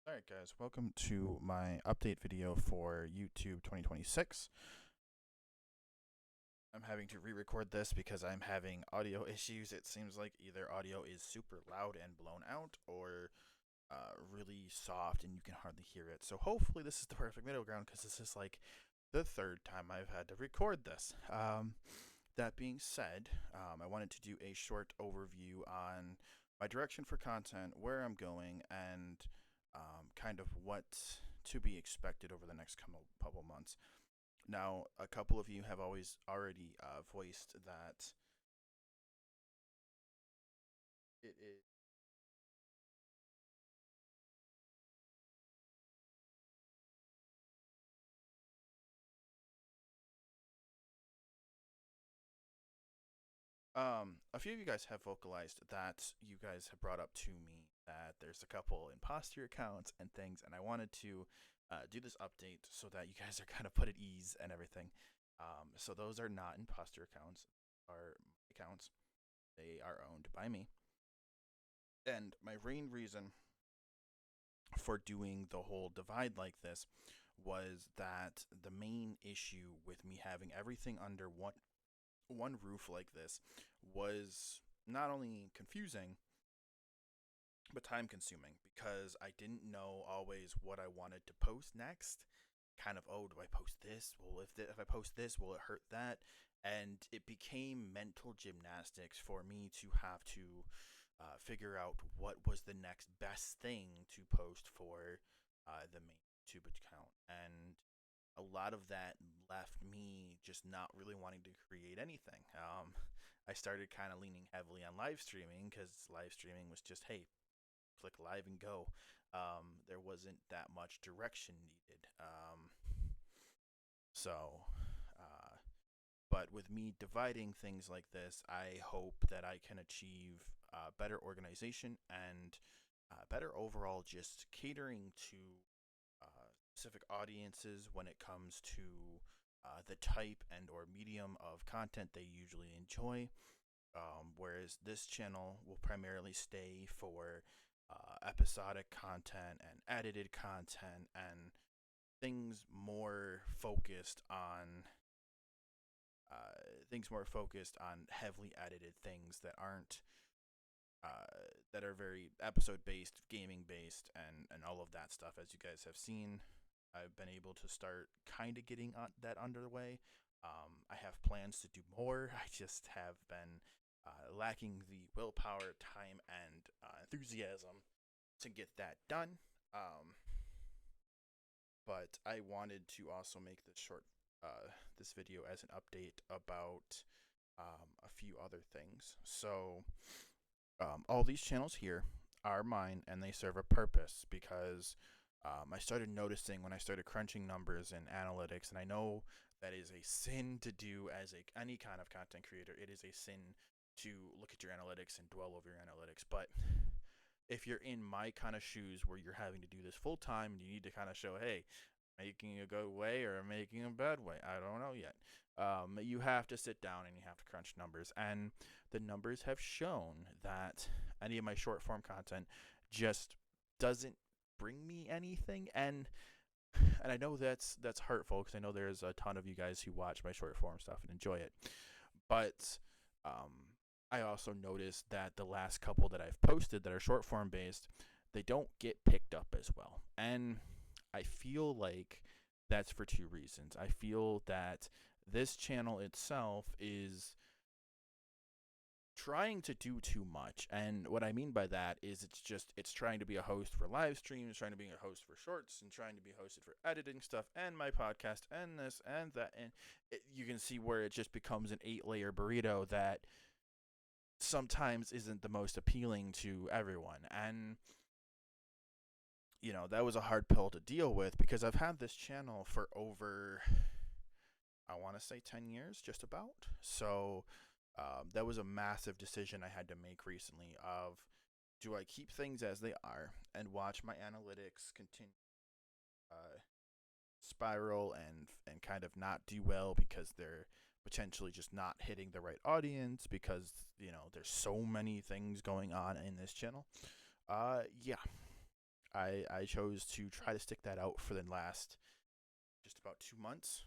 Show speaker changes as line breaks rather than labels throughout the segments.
Alright guys, welcome to my update video for YouTube 2026. I'm having to re-record this because I'm having audio issues. It seems like either audio is super loud and blown out or really soft and you can hardly hear it. So hopefully this is the perfect middle ground because this is like the third time I've had to record this. That being said, I wanted to do a short overview on my direction for content, where I'm going, and kind of what to be expected over the next couple months. Now, a couple of you have already voiced that it is. A few of you guys have vocalized that you guys have brought up to me that there's a couple imposter accounts and things, and I wanted to do this update so that you guys are kind of put at ease and everything. So those are not imposter accounts, are my accounts. They are owned by me. And my main reason for doing the whole divide like this was that the main issue with me having everything under one roof like this was not only confusing but time consuming because I didn't know always what I wanted to post next. Kind of, oh, do I post this? Well, if I post this, will it hurt that? And it became mental gymnastics for me to have to figure out what was the next best thing to post for the main YouTube account. And a lot of that left me just not really wanting to create anything. I started kind of leaning heavily on live streaming because live streaming was just, hey, click live and go. There wasn't that much direction needed. So, uh, but with me dividing things like this, I hope that I can achieve better organization and better overall just catering to specific audiences when it comes to the type and or medium of content they usually enjoy. Whereas this channel will primarily stay for episodic content and edited content and things more focused on heavily edited things that aren't that are very episode based, gaming based, and all of that stuff. As you guys have seen, I've been able to start kind of getting that underway. I have plans to do more. I just have been lacking the willpower, time, and enthusiasm to get that done. Um, but I wanted to also make this video as an update about a few other things. So all these channels here are mine and they serve a purpose because I started noticing when I started crunching numbers and analytics, and I know that is a sin to do as any kind of content creator. It is a sin to look at your analytics and dwell over your analytics. But if you're in my kind of shoes where you're having to do this full time and you need to kind of show, hey, making a good way or making a bad way, I don't know yet. You have to sit down and you have to crunch numbers, and the numbers have shown that any of my short form content just doesn't bring me anything. And I know that's hurtful because I know there's a ton of you guys who watch my short form stuff and enjoy it, but I also noticed that the last couple that I've posted that are short form based, they don't get picked up as well. And I feel like that's for two reasons. I feel that this channel itself is trying to do too much. And what I mean by that is it's trying to be a host for live streams, trying to be a host for shorts, and trying to be hosted for editing stuff and my podcast and this and that. And you can see where it just becomes an 8-layer burrito that sometimes isn't the most appealing to everyone. And that was a hard pill to deal with because I've had this channel for over, I want to say 10 years, just about. So that was a massive decision I had to make recently of, do I keep things as they are and watch my analytics continue spiral and kind of not do well because they're potentially just not hitting the right audience because there's so many things going on in this channel. Yeah, I chose to try to stick that out for the last just about 2 months.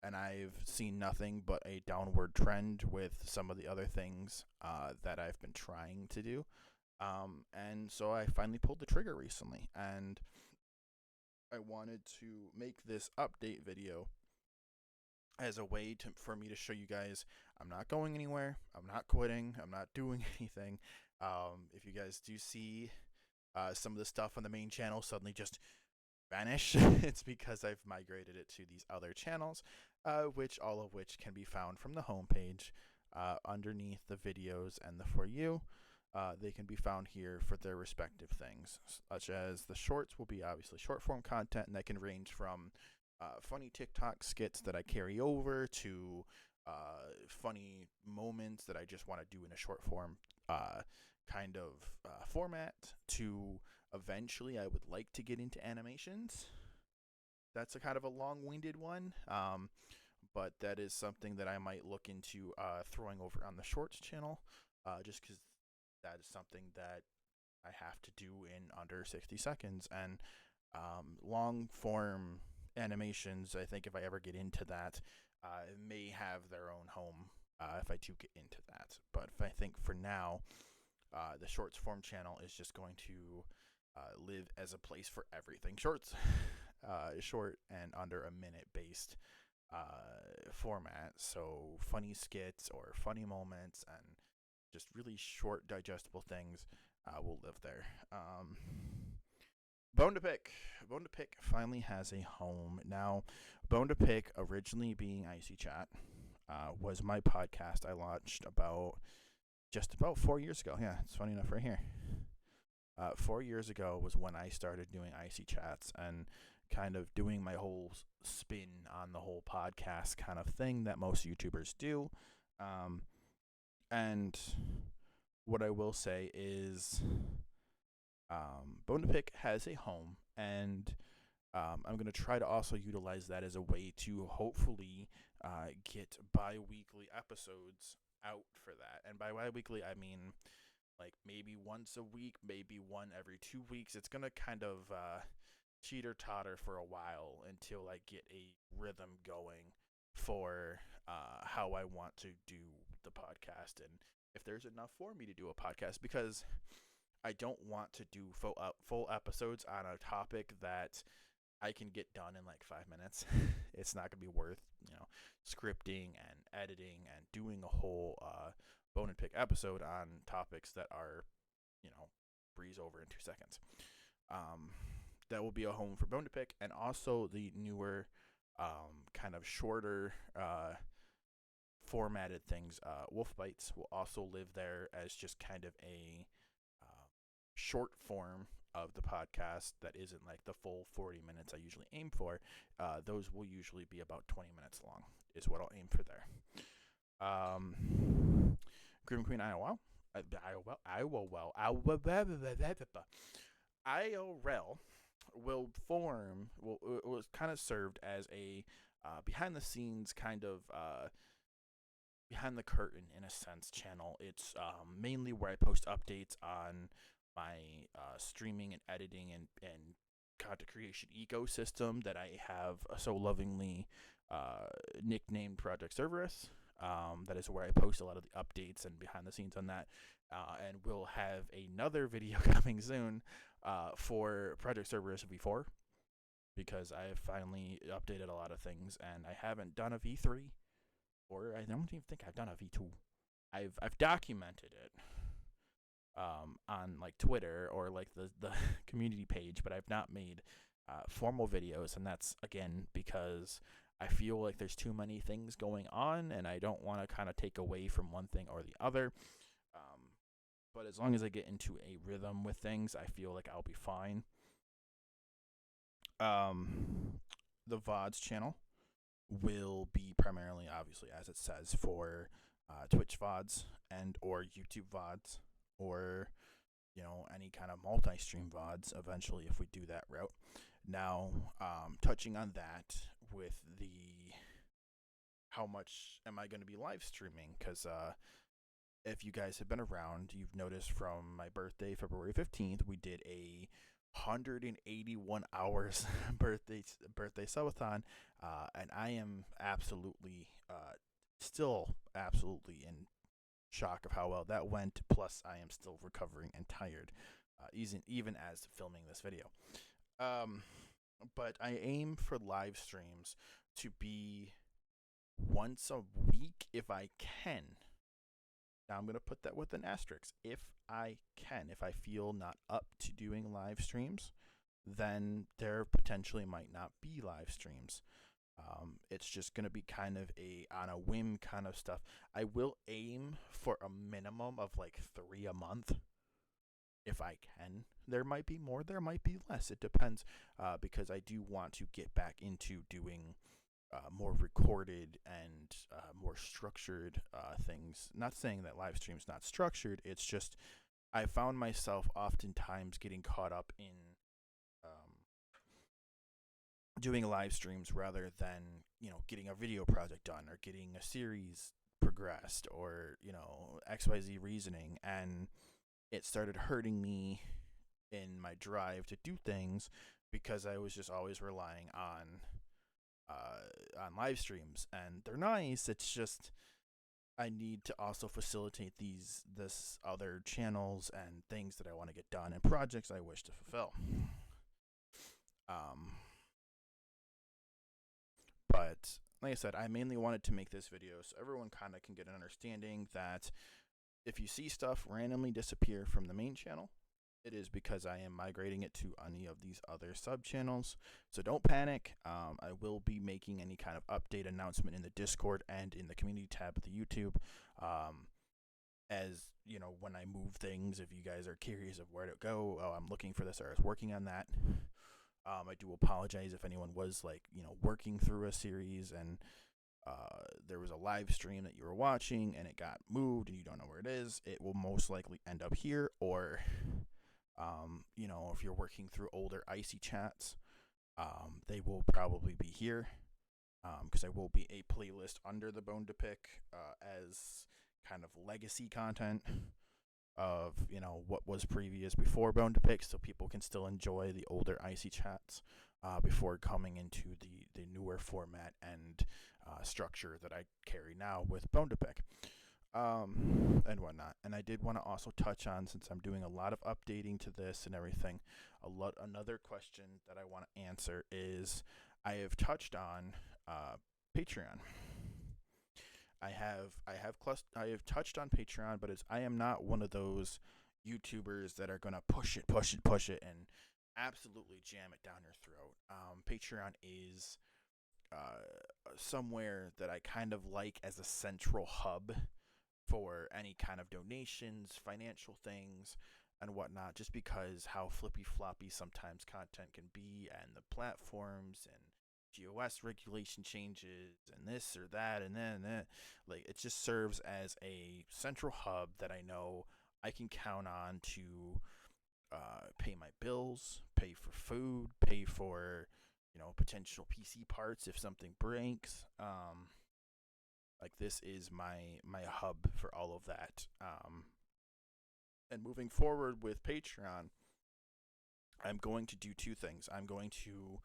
And I've seen nothing but a downward trend with some of the other things that I've been trying to do. And so I finally pulled the trigger recently, and I wanted to make this update video as a way for me to show you guys I'm not going anywhere, I'm not quitting, I'm not doing anything. If you guys do see some of the stuff on the main channel suddenly just vanish, it's because I've migrated it to these other channels, all of which can be found from the homepage underneath the videos and the For You. They can be found here for their respective things, such as the shorts will be obviously short form content, and that can range from funny TikTok skits that I carry over to funny moments that I just want to do in a short form kind of format, to eventually I would like to get into animations. That's a kind of a long-winded one, but that is something that I might look into throwing over on the shorts channel, just because that is something that I have to do in under 60 seconds. And long-form animations, I think if I ever get into that, may have their own home if I do get into that. But I think for now, the shorts form channel is just going to live as a place for everything. Shorts, short and under a minute based format. So funny skits or funny moments and just really short, digestible things will live there. Bone to Pick. Bone to Pick finally has a home. Now, Bone to Pick, originally being Icy Chat, was my podcast I launched just about 4 years ago. Yeah, it's funny enough right here. 4 years ago was when I started doing Icy Chats and kind of doing my whole spin on the whole podcast kind of thing that most YouTubers do. And what I will say is Bone to Pick has a home, and I'm going to try to also utilize that as a way to hopefully get bi-weekly episodes out for that. And by bi-weekly, I mean like maybe once a week, maybe one every 2 weeks. It's going to kind of teeter-totter for a while until I get a rhythm going for how I want to do the podcast, and if there's enough for me to do a podcast, because I don't want to do full episodes on a topic that I can get done in like 5 minutes. It's not going to be worth, scripting and editing and doing a whole Bone and Pick episode on topics that are, breeze over in 2 seconds. That will be a home for Bone to Pick, and also the newer, kind of shorter, formatted things. Wolf Bites will also live there as just kind of a short form of the podcast that isn't like the full 40 minutes I usually aim for. Those will usually be about 20 minutes long is what I'll aim for there. Grim Queen IOL was kind of served as a behind the scenes kind of behind the curtain in a sense channel. It's mainly where I post updates on my streaming and editing and content creation ecosystem that I have so lovingly nicknamed Project Cerberus. That is where I post a lot of the updates and behind the scenes on that. And we'll have another video coming soon for Project Cerberus V4, because I have finally updated a lot of things, and I haven't done a V3, or I don't even think I've done a V2. I've documented it on like Twitter or like the community page, but I've not made formal videos, and that's again because I feel like there's too many things going on, and I don't want to kind of take away from one thing or the other. But as long as I get into a rhythm with things, I feel like I'll be fine. The VODs channel will be primarily, obviously, as it says, for Twitch VODs and or YouTube VODs, or any kind of multi-stream VODs eventually if we do that route. Now, touching on that with the how much am I going to be live streaming, because if you guys have been around, you've noticed from my birthday, February 15th, we did a 181 hours birthday subathon, and I am absolutely still absolutely in shock of how well that went. Plus, I am still recovering and tired, even as filming this video. Um, but I aim for live streams to be once a week if I can. Now I'm going to put that with an asterisk. If I can, if I feel not up to doing live streams, then there potentially might not be live streams. It's just going to be kind of a on a whim kind of stuff. I will aim for a minimum of like 3 a month if I can. There might be more, there might be less. It depends, because I do want to get back into doing more recorded and more structured things. Not saying that live stream's not structured. It's just I found myself oftentimes getting caught up in doing live streams rather than getting a video project done or getting a series progressed or XYZ reasoning, and it started hurting me in my drive to do things because I was just always relying on live streams, and they're nice. It's just I need to also facilitate this other channels and things that I want to get done and projects I wish to fulfill. Um, but like I said, I mainly wanted to make this video so everyone kind of can get an understanding that if you see stuff randomly disappear from the main channel, it is because I am migrating it to any of these other sub channels. So don't panic. I will be making any kind of update announcement in the Discord and in the community tab of the YouTube. As when I move things, if you guys are curious of where to go, oh, I'm looking for this or I was working on that. I do apologize if anyone was working through a series and there was a live stream that you were watching and it got moved and you don't know where it is. It will most likely end up here, or if you're working through older icy chats, they will probably be here, because there will be a playlist under the Bone to Pick as kind of legacy content of what was previous before Bone to Pick, so people can still enjoy the older icy chats before coming into the newer format and structure that I carry now with Bone to Pick, and whatnot. And I did want to also touch on, since I'm doing a lot of updating to this and everything, another question that I want to answer is I have touched on Patreon. I have touched on Patreon, but I am not one of those YouTubers that are gonna push it, and absolutely jam it down your throat. Patreon is somewhere that I kind of like as a central hub for any kind of donations, financial things, and whatnot, just because how flippy floppy sometimes content can be, and the platforms and GOS regulation changes and this or that, and then like it just serves as a central hub that I know I can count on to pay my bills, pay for food, pay for potential PC parts if something breaks. Like this is my hub for all of that. And moving forward with Patreon, I'm going to do two things. I'm going to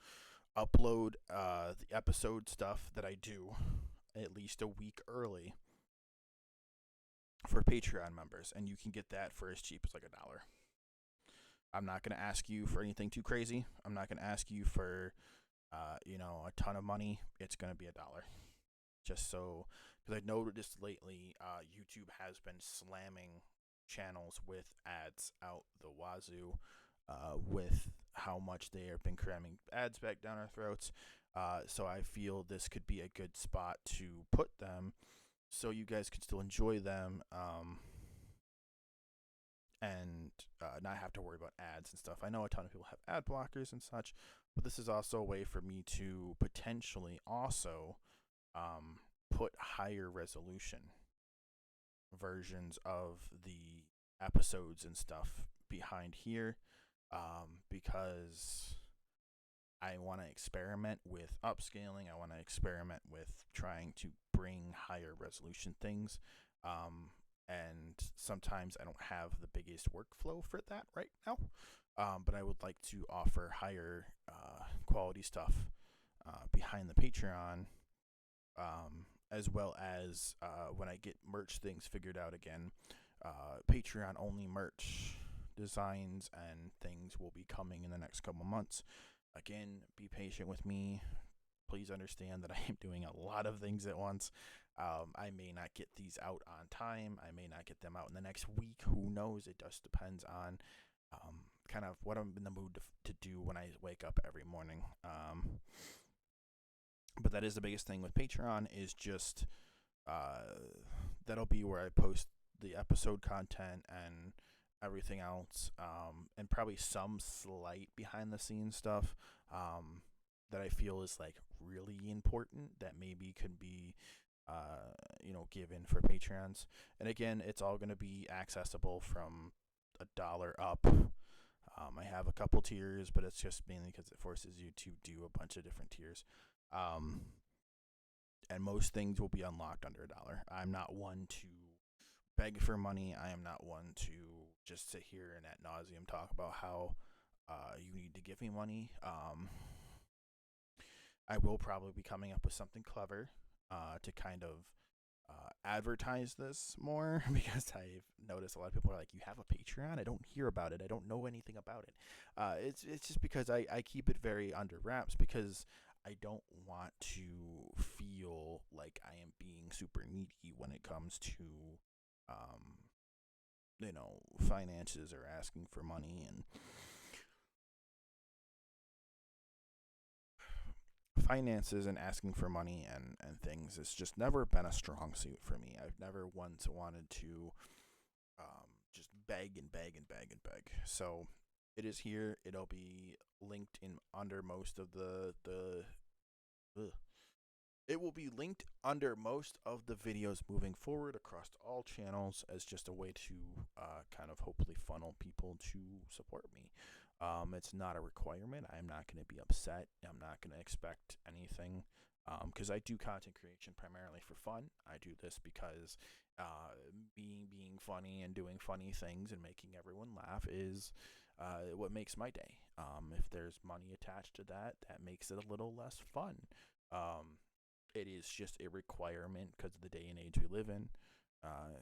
upload the episode stuff that I do at least a week early for Patreon members, and you can get that for as cheap as like $1. I'm not going to ask you for anything too crazy. I'm not going to ask you for a ton of money. It's going to be $1. Just so, because I noticed lately YouTube has been slamming channels with ads out the wazoo, with how much they have been cramming ads back down our throats. So I feel this could be a good spot to put them so you guys can still enjoy them, and not have to worry about ads and stuff. I know a ton of people have ad blockers and such, but this is also a way for me to potentially also put higher resolution versions of the episodes and stuff behind here, because I want to experiment with upscaling. I want to experiment with trying to bring higher resolution things. and sometimes I don't have the biggest workflow for that right now. But I would like to offer higher quality stuff behind the Patreon, as well as when I get merch things figured out again. Patreon only merch designs and things will be coming in the next couple months. Again, be patient with me. Please understand that I am doing a lot of things at once. I may not get these out on time. I may not get them out in the next week. Who knows? It just depends on kind of what I'm in the mood to do when I wake up every morning. But that is the biggest thing with Patreon is just that'll be where I post the episode content and everything else, and probably some slight behind the scenes stuff that I feel is like really important that maybe could be given for Patreons. And again, it's all going to be accessible from $1 up. I have a couple tiers, but it's just mainly because it forces you to do a bunch of different tiers. And most things will be unlocked under $1. I'm not one to beg for money. I am not one to just sit here and ad nauseum talk about how you need to give me money. I will probably be coming up with something clever to kind of advertise this more because I've noticed a lot of people are like, "You have a Patreon? I don't hear about it. I don't know anything about it." It's just because I keep it very under wraps because I don't want to feel like I am being super needy when it comes to um, finances or asking for money. And finances and asking for money and things has just never been a strong suit for me. I've never once wanted to just beg and beg and beg and beg. So it is here. It'll be linked in under most of ugh. It will be linked under most of the videos moving forward across all channels as just a way to kind of hopefully funnel people to support me. It's not a requirement. I'm not going to be upset. I'm not going to expect anything because I do content creation primarily for fun. I do this because being funny and doing funny things and making everyone laugh is what makes my day. If there's money attached to that, that makes it a little less fun. It is just a requirement because of the day and age we live in.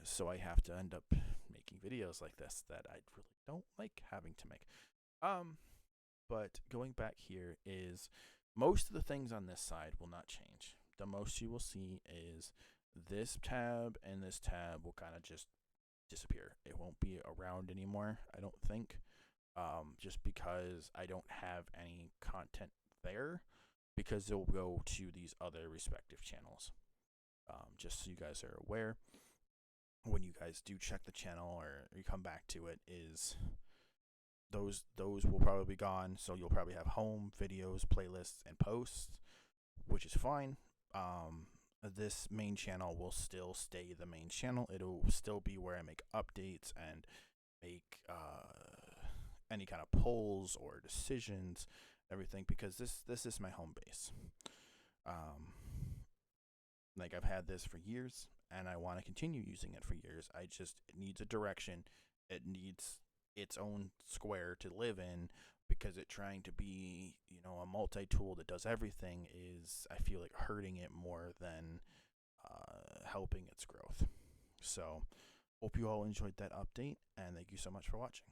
So I have to end up making videos like this that I really don't like having to make. But going back here is most of the things on this side will not change. The most you will see is this tab and this tab will kind of just disappear. It won't be around anymore, I don't think. Just because I don't have any content there, because it'll go to these other respective channels. Just so you guys are aware, when you guys do check the channel or you come back to it, is those will probably be gone. So you'll probably have home, videos, playlists, and posts, which is fine. This main channel will still stay the main channel. It'll still be where I make updates and make any kind of polls or decisions, everything, because this is my home base. Like I've had this for years and I want to continue using it for years. It needs a direction. It needs its own square to live in, because it trying to be, a multi-tool that does everything is, I feel like, hurting it more than helping its growth. So hope you all enjoyed that update, and thank you so much for watching.